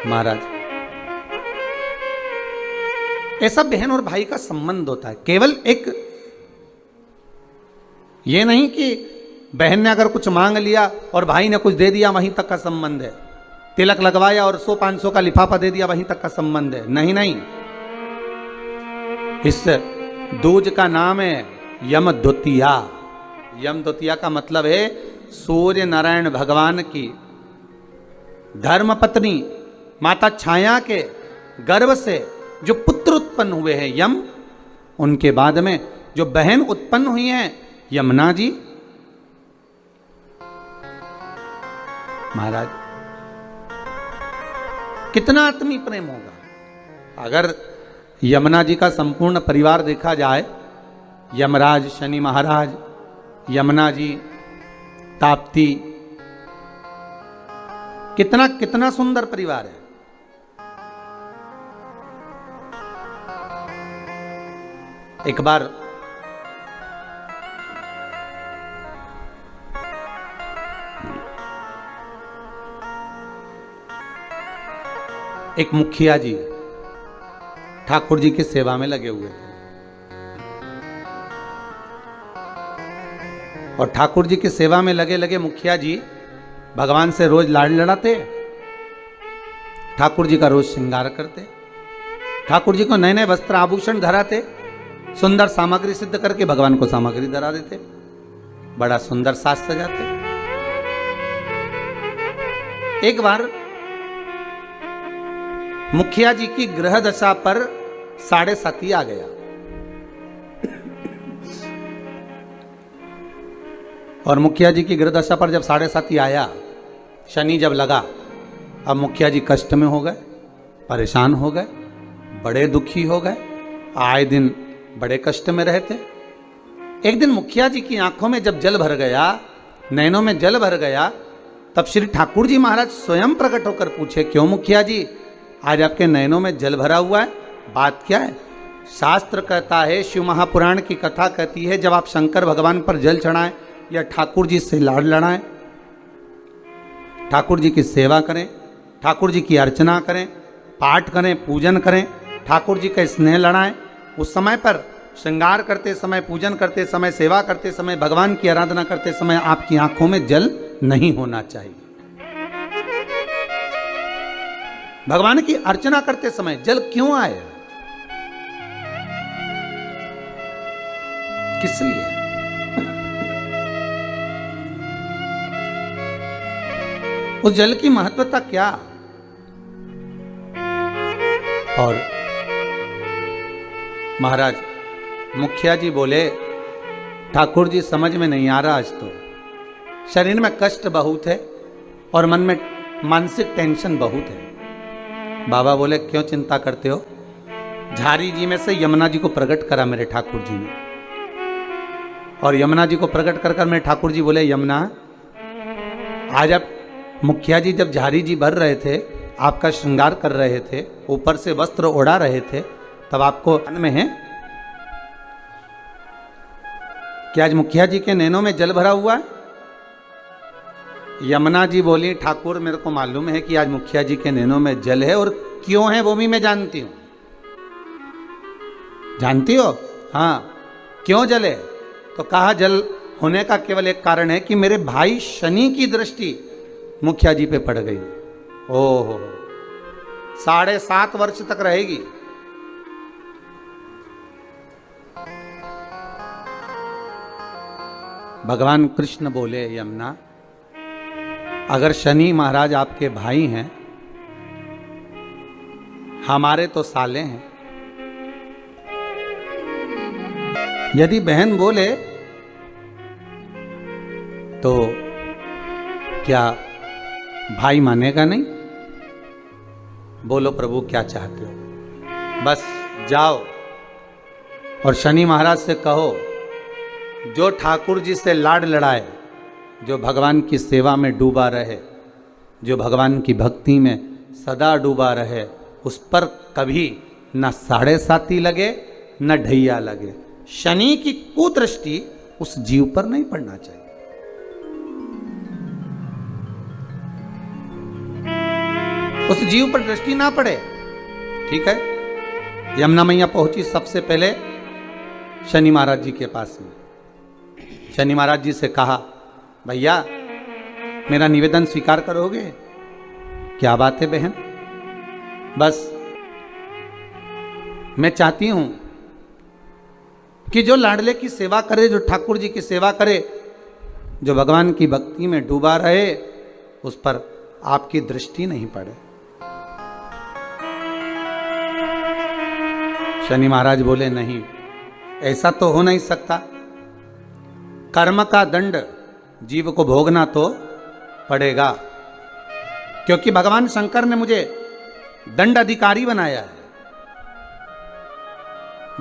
महाराज, ऐसा बहन और भाई का संबंध होता है। केवल एक ये नहीं कि बहन ने अगर कुछ मांग लिया और भाई ने कुछ दे दिया वहीं तक का संबंध है, तिलक लगवाया और 100-500 का लिफाफा दे दिया वहीं तक का संबंध है। नहीं नहीं, इस दूज का नाम है यम द्वितीया। यम द्वितीया का मतलब है सूर्य नारायण भगवान की धर्मपत्नी माता छाया के गर्भ से जो पुत्र उत्पन्न हुए हैं यम, उनके बाद में जो बहन उत्पन्न हुई हैं यमुना जी। महाराज, कितना आत्मीय प्रेम होगा अगर यमुना जी का संपूर्ण परिवार देखा जाए। यमराज, शनि महाराज, यमुना जी, ताप्ती, कितना कितना सुंदर परिवार है। एक बार एक मुखिया जी ठाकुर जी की सेवा में लगे हुए थे और ठाकुर जी की सेवा में लगे लगे मुखिया जी भगवान से रोज लाड़ लड़ाते, ठाकुर जी का रोज श्रृंगार करते, ठाकुर जी को नए नए वस्त्र आभूषण धराते, सुंदर सामग्री सिद्ध करके भगवान को सामग्री धरा देते, बड़ा सुंदर साज सजाते। एक बार मुखिया जी की ग्रह दशा पर 7.5 आ गया और मुखिया जी की ग्रह दशा पर जब 7.5 आया, शनि जब लगा, अब मुखिया जी कष्ट में हो गए, परेशान हो गए, बड़े दुखी हो गए, आए दिन बड़े कष्ट में रहते। एक दिन मुखिया जी की आंखों में जब जल भर गया, नैनों में जल भर गया, तब श्री ठाकुर जी महाराज स्वयं प्रकट होकर पूछे, क्यों मुखिया जी आज आपके नैनों में जल भरा हुआ है, बात क्या है? शास्त्र कहता है, शिव महापुराण की कथा कहती है, जब आप शंकर भगवान पर जल चढ़ाएं या ठाकुर जी से लाड़ लड़ाएं, ठाकुर जी की सेवा करें, ठाकुर जी की अर्चना करें, पाठ करें, पूजन करें, ठाकुर जी का स्नेह लड़ाएं, उस समय पर श्रृंगार करते समय, पूजन करते समय, सेवा करते समय, भगवान की आराधना करते समय आपकी आंखों में जल नहीं होना चाहिए। भगवान की अर्चना करते समय जल क्यों आए, किस लिए? उस जल की महत्वता क्या? और महाराज मुखिया जी बोले, ठाकुर जी समझ में नहीं आ रहा, आज तो शरीर में कष्ट बहुत है और मन में मानसिक टेंशन बहुत है। बाबा बोले, क्यों चिंता करते हो? झारी जी में से यमुना जी को प्रकट करा मेरे ठाकुर जी ने, और यमुना जी को प्रकट कर कर मेरे ठाकुर जी बोले, यमुना आज आप मुखिया जी जब झारी जी भर रहे थे, आपका श्रृंगार कर रहे थे, ऊपर से वस्त्र ओढ़ा रहे थे, तब आपको मन में है कि आज मुखिया जी के नैनों में जल भरा हुआ है? यमुना जी बोली, ठाकुर मेरे को मालूम है कि आज मुखिया जी के नैनों में जल है, और क्यों है वो भी मैं जानती हूं। जानती हो? हाँ। क्यों जल है? तो कहा, जल होने का केवल एक कारण है कि मेरे भाई शनि की दृष्टि मुखिया जी पे पड़ गई। ओहो, 7.5 वर्ष तक रहेगी। भगवान कृष्ण बोले, यमुना अगर शनि महाराज आपके भाई हैं, हमारे तो साले हैं, यदि बहन बोले तो क्या भाई मानेगा नहीं? बोलो प्रभु क्या चाहते हो? बस जाओ और शनि महाराज से कहो, जो ठाकुर जी से लाड़ लड़ाए, जो भगवान की सेवा में डूबा रहे, जो भगवान की भक्ति में सदा डूबा रहे, उस पर कभी न 7.5 लगे न ढैया लगे। शनि की कुदृष्टि उस जीव पर नहीं पड़ना चाहिए। उस जीव पर दृष्टि ना पड़े। ठीक है, यमुना मैया पहुंची सबसे पहले शनि महाराज जी के पास में। शनि महाराज जी से कहा, भैया मेरा निवेदन स्वीकार करोगे? क्या बात है बहन, बस मैं चाहती हूं कि जो लाडले की सेवा करे, जो ठाकुर जी की सेवा करे, जो भगवान की भक्ति में डूबा रहे, उस पर आपकी दृष्टि नहीं पड़े। शनि महाराज बोले, नहीं, ऐसा तो हो नहीं सकता। कर्म का दंड जीव को भोगना तो पड़ेगा, क्योंकि भगवान शंकर ने मुझे दंड अधिकारी बनाया है।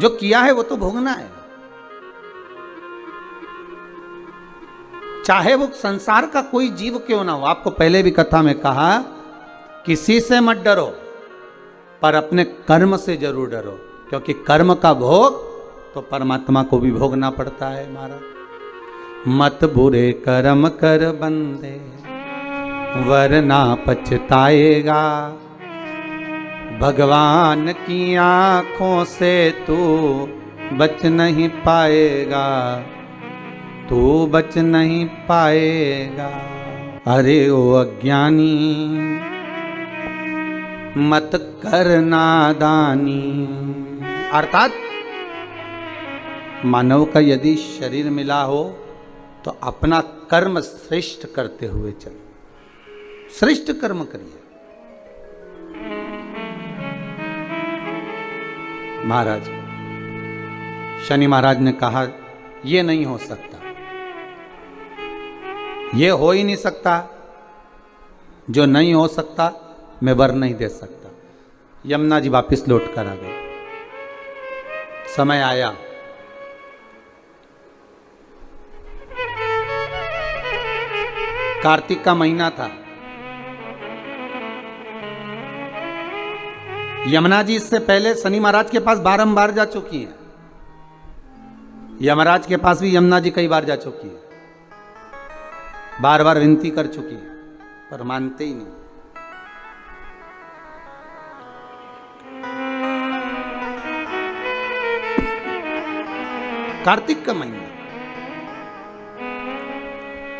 जो किया है वो तो भोगना है, चाहे वो संसार का कोई जीव क्यों ना हो। आपको पहले भी कथा में कहा, किसी से मत डरो, पर अपने कर्म से जरूर डरो, क्योंकि कर्म का भोग तो परमात्मा को भी भोगना पड़ता है। महाराज, मत बुरे कर्म कर बंदे, वरना पछताएगा। भगवान की आंखों से तू बच नहीं पाएगा, तू बच नहीं पाएगा। अरे ओ अज्ञानी, मत कर नादानी। अर्थात मानव का यदि शरीर मिला हो तो अपना कर्म श्रेष्ठ करते हुए चलो, श्रेष्ठ कर्म करिए। महाराज, शनि महाराज ने कहा, ये नहीं हो सकता, ये हो ही नहीं सकता। जो नहीं हो सकता मैं वर नहीं दे सकता। यमुना जी वापिस लौट कर आ गए। समय आया, कार्तिक का महीना था। यमुना जी इससे पहले शनि महाराज के पास बारंबार जा चुकी हैं। यमराज के पास भी यमुना जी कई बार जा चुकी है, बार बार विनती कर चुकी है, पर मानते ही नहीं। कार्तिक का महीना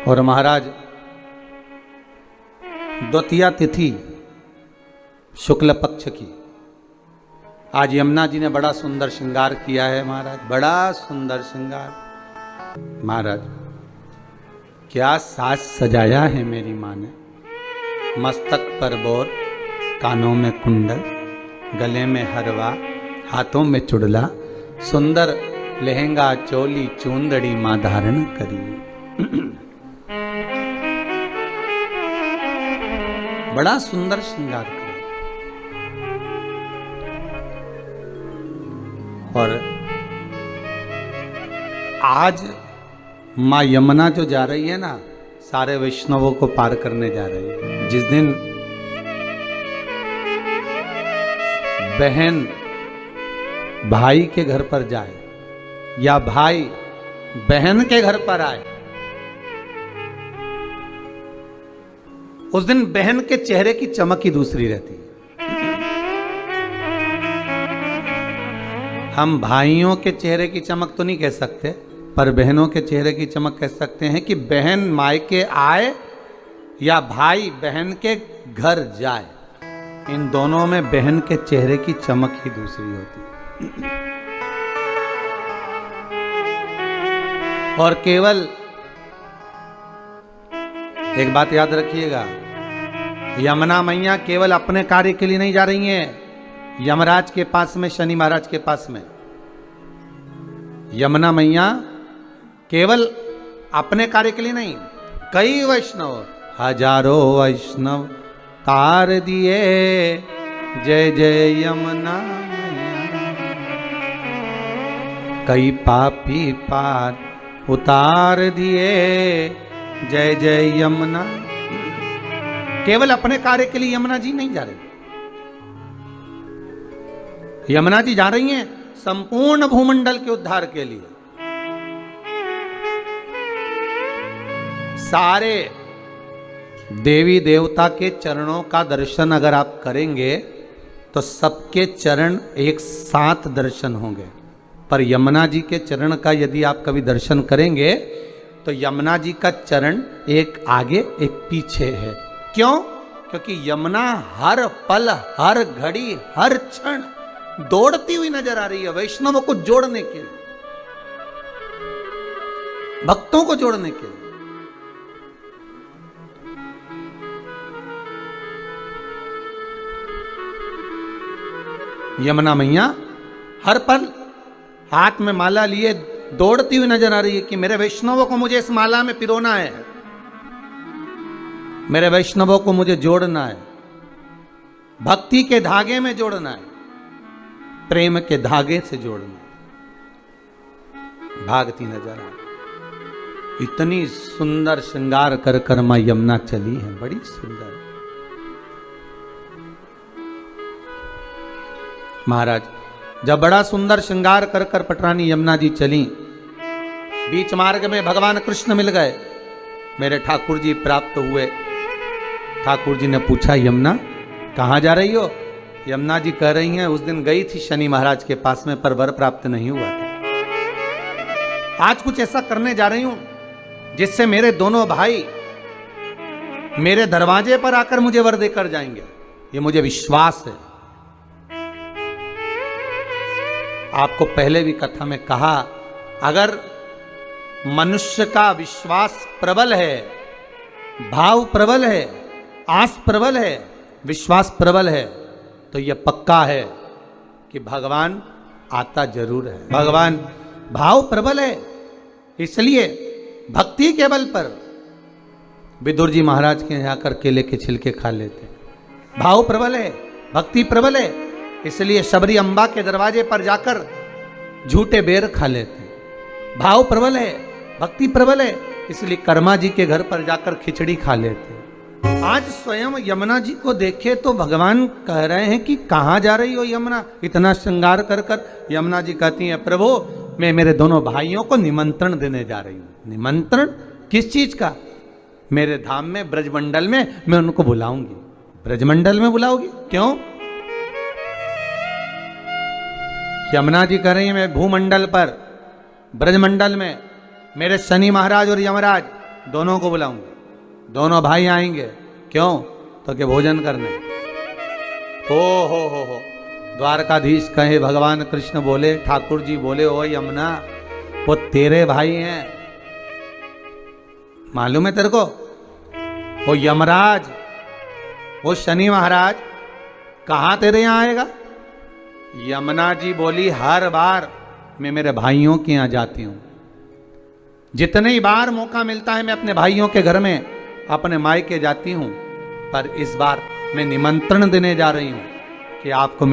और महाराज द्वितीया तिथि शुक्ल पक्ष की। आज यमुना जी ने बड़ा सुंदर श्रृंगार किया है महाराज, बड़ा सुंदर श्रृंगार। महाराज क्या साज सजाया है मेरी माँ ने। मस्तक पर बोर, कानों में कुंडल, गले में हरवा, हाथों में चुड़ला, सुंदर लहंगा चोली चूंदड़ी माँ धारण करी। बड़ा सुंदर श्रृंगार किया। और आज माँ यमुना जो जा रही है ना, सारे वैष्णवों को पार करने जा रही है। जिस दिन बहन भाई के घर पर जाए या भाई बहन के घर पर आए, उस दिन बहन के चेहरे की चमक ही दूसरी रहती है। हम भाइयों के चेहरे की चमक तो नहीं कह सकते, पर बहनों के चेहरे की चमक कह सकते हैं कि बहन मायके आए या भाई बहन के घर जाए, इन दोनों में बहन के चेहरे की चमक ही दूसरी होती है। और केवल एक बात याद रखिएगा, यमुना मैया केवल अपने कार्य के लिए नहीं जा रही हैं यमराज के पास में, शनि महाराज के पास में। यमुना मैया केवल अपने कार्य के लिए नहीं, कई वैष्णव, हजारों वैष्णव तार दिए, जय जय यमुना मैया। कई पापी पार उतार दिए, जय जय यमुना। केवल अपने कार्य के लिए यमुना जी नहीं जा रही, यमुना जी जा रही हैं संपूर्ण भूमंडल के उद्धार के लिए। सारे देवी देवता के चरणों का दर्शन अगर आप करेंगे तो सबके चरण एक साथ दर्शन होंगे, पर यमुना जी के चरण का यदि आप कभी दर्शन करेंगे तो यमुना जी का चरण एक आगे एक पीछे है। क्यों? क्योंकि यमुना हर पल, हर घड़ी, हर क्षण दौड़ती हुई नजर आ रही है वैष्णवों को जोड़ने के लिए, भक्तों को जोड़ने के लिए। यमुना मैया हर पल हाथ में माला लिए दौड़ती हुई नजर आ रही है कि मेरे वैष्णवों को मुझे इस माला में पिरोना है, मेरे वैष्णवों को मुझे जोड़ना है, भक्ति के धागे में जोड़ना है, प्रेम के धागे से जोड़ना है। भागती नजर आ रही, इतनी सुंदर श्रृंगार कर कर मां यमुना चली है, बड़ी सुंदर। महाराज जब बड़ा सुंदर श्रृंगार कर कर पटरानी यमुना जी चली, बीच मार्ग में भगवान कृष्ण मिल गए, मेरे ठाकुर जी प्राप्त हुए। ठाकुर जी ने पूछा यमुना कहाँ जा रही हो? यमुना जी कह रही हैं उस दिन गई थी शनि महाराज के पास में पर वर प्राप्त नहीं हुआ था। आज कुछ ऐसा करने जा रही हूं जिससे मेरे दोनों भाई मेरे दरवाजे पर आकर मुझे वर देकर जाएंगे, ये मुझे विश्वास है। आपको पहले भी कथा में कहा, अगर मनुष्य का विश्वास प्रबल है, भाव प्रबल है, आस प्रबल है, विश्वास प्रबल है, तो यह पक्का है कि भगवान आता जरूर है। भगवान भाव प्रबल है, इसलिए भक्ति के बल पर विदुर जी महाराज के यहाँ आकर केले के छिलके खा लेते। भाव प्रबल है, भक्ति प्रबल है, इसलिए शबरी अम्बा के दरवाजे पर जाकर झूठे बेर खा लेते। भाव प्रबल है, भक्ति प्रबल है, इसलिए कर्मा जी के घर पर जाकर खिचड़ी खा लेते। आज स्वयं यमुना जी को देखे तो भगवान कह रहे हैं कि कहाँ जा रही हो यमुना, इतना श्रृंगार कर कर। यमुना जी कहती हैं प्रभु मैं मेरे दोनों भाइयों को निमंत्रण देने जा रही हूँ। निमंत्रण किस चीज का? मेरे धाम में ब्रजमंडल में मैं उनको बुलाऊंगी। ब्रजमंडल में बुलाओगी? क्यों? यमुना जी कह रही है मैं भूमंडल पर ब्रजमंडल में मेरे शनि महाराज और यमराज दोनों को बुलाऊंगी, दोनों भाई आएंगे। क्यों? तो कि भोजन करने। हो द्वारकाधीश कहे, भगवान कृष्ण बोले, ठाकुर जी बोले, ओ यमुना वो तेरे भाई हैं, मालूम है तेरे को? वो यमराज, वो शनि महाराज कहाँ तेरे यहाँ आएगा? यमुना जी बोली हर बार मैं मेरे भाइयों के यहाँ जाती हूँ, जितने ही बार मौका मिलता है मैं अपने भाइयों के घर में अपने मायके जाती हूँ, पर इस बार मैं निमंत्रण देने जा रही हूँ कि आपको